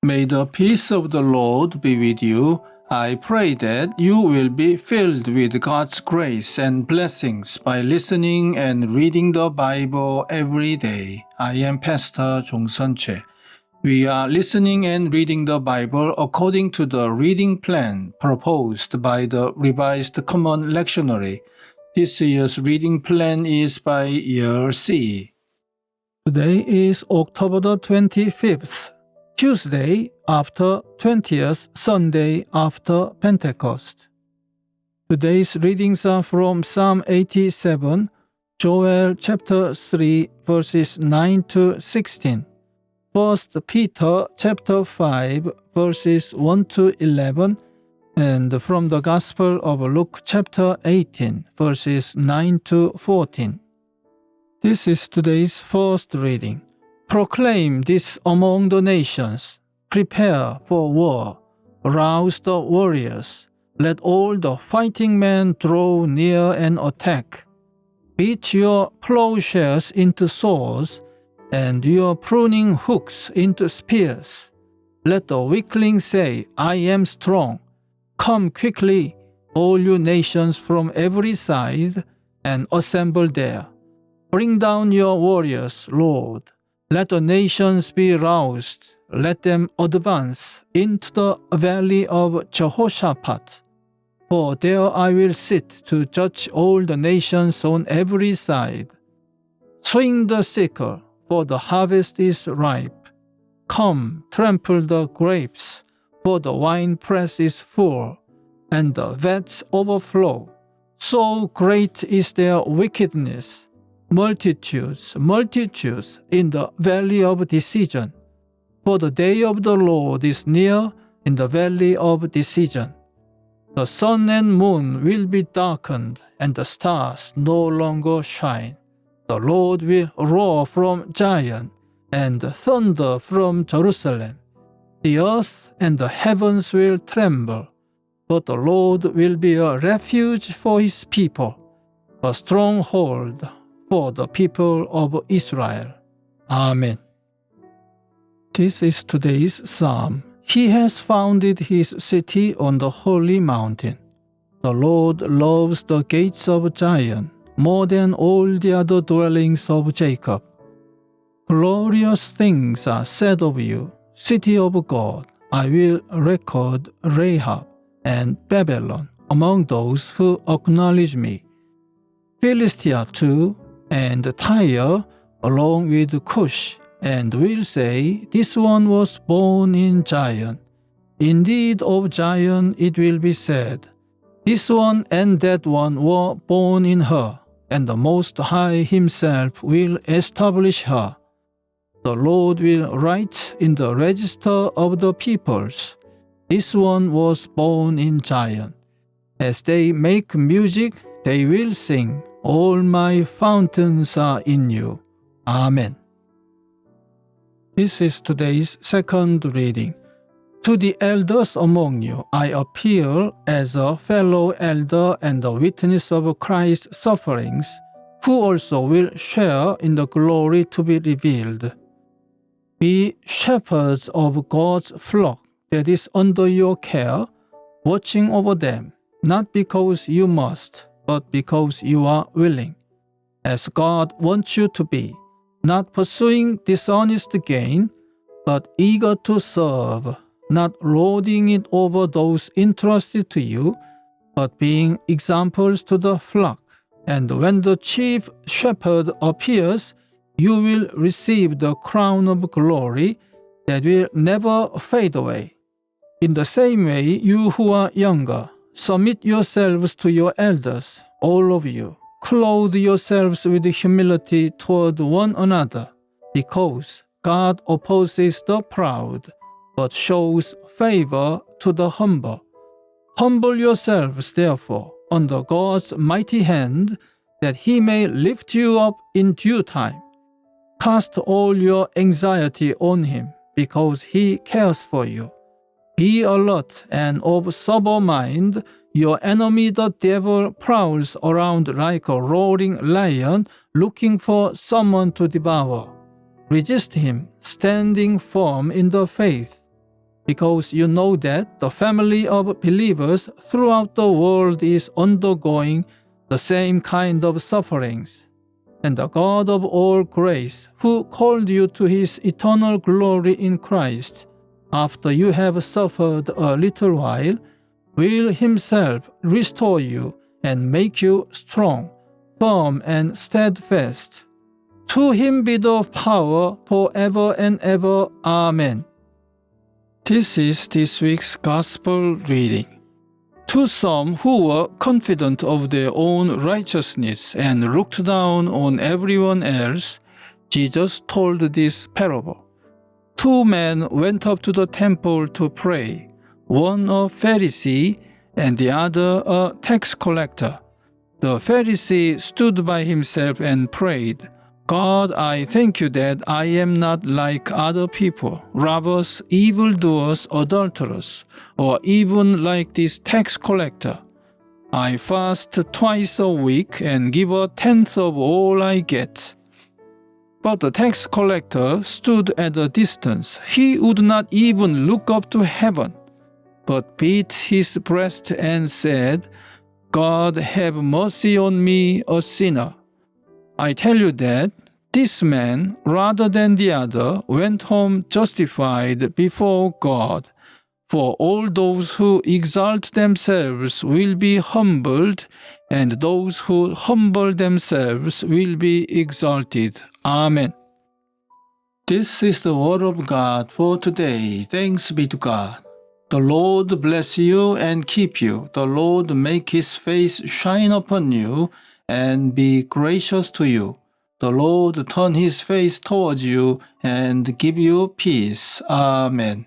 May the peace of the Lord be with you. I pray that you will be filled with God's grace and blessings by listening and reading the Bible every day. I am Pastor 종선채. We are listening and reading the Bible according to the reading plan proposed by the Revised Common Lectionary. This year's reading plan is by year C. Today is October the 25th. Tuesday after 20th Sunday after Pentecost. Today's readings are from Psalm 87, Joel chapter 3 verses 9 to 16, 1 Peter chapter 5 verses 1 to 11, and from the Gospel of Luke chapter 18 verses 9 to 14. This is today's first reading. Proclaim this among the nations. Prepare for war. Rouse the warriors. Let all the fighting men draw near and attack. Beat your plowshares into swords, and your pruning hooks into spears. Let the weakling say, I am strong. Come quickly, all you nations from every side, and assemble there. Bring down your warriors, Lord. Let the nations be roused. Let them advance into the valley of Jehoshaphat. For there I will sit to judge all the nations on every side. Swing the sickle, for the harvest is ripe. Come, trample the grapes, for the winepress is full, and the vats overflow. So great is their wickedness. Multitudes, multitudes in the valley of decision. For the day of the Lord is near in the valley of decision. The sun and moon will be darkened, and the stars no longer shine. The Lord will roar from Zion, and thunder from Jerusalem. The earth and the heavens will tremble, but the Lord will be a refuge for his people, a stronghold for the people of Israel. Amen. This is today's psalm. He has founded his city on the holy mountain. The Lord loves the gates of Zion more than all the other dwellings of Jacob. Glorious things are said of you, city of God. I will record Rahab and Babylon among those who acknowledge me. Philistia too, and Tyre, along with Cush, and will say, this one was born in Zion. Indeed, of Zion it will be said, this one and that one were born in her, and the Most High himself will establish her. The Lord will write in the register of the peoples, this one was born in Zion. As they make music, they will sing, all my fountains are in you. Amen. This is today's second reading. To the elders among you, I appeal as a fellow elder and a witness of Christ's sufferings, who also will share in the glory to be revealed. Be shepherds of God's flock that is under your care, watching over them, not because you must, but because you are willing, as God wants you to be, not pursuing dishonest gain, but eager to serve, not lording it over those entrusted to you, but being examples to the flock. And when the chief shepherd appears, you will receive the crown of glory that will never fade away. In the same way, you who are younger, submit yourselves to your elders, all of you. Clothe yourselves with humility toward one another, because God opposes the proud, but shows favor to the humble. Humble yourselves, therefore, under God's mighty hand, that he may lift you up in due time. Cast all your anxiety on him, because he cares for you. Be alert and of sober mind. Your enemy the devil prowls around like a roaring lion, looking for someone to devour. Resist him, standing firm in the faith. because you know that the family of believers throughout the world is undergoing the same kind of sufferings. And the God of all grace, who called you to his eternal glory in Christ, after you have suffered a little while, will himself restore you and make you strong, firm, and steadfast. To him be the power forever and ever. Amen. This is this week's Gospel reading. To some who were confident of their own righteousness and looked down on everyone else, Jesus told this parable. 2 men went up to the temple to pray, one a Pharisee and the other a tax collector. The Pharisee stood by himself and prayed, God, I thank you that I am not like other people, robbers, evildoers, adulterers, or even like this tax collector. I fast twice a week and give a tenth of all I get. But the tax collector stood at a distance. He would not even look up to heaven, but beat his breast and said, God, have mercy on me, a sinner. I tell you that this man, rather than the other, went home justified before God. For all those who exalt themselves will be humbled, and those who humble themselves will be exalted. Amen. This is the word of God for today. Thanks be to God. The Lord bless you and keep you. The Lord make his face shine upon you and be gracious to you. The Lord turn his face towards you and give you peace. Amen.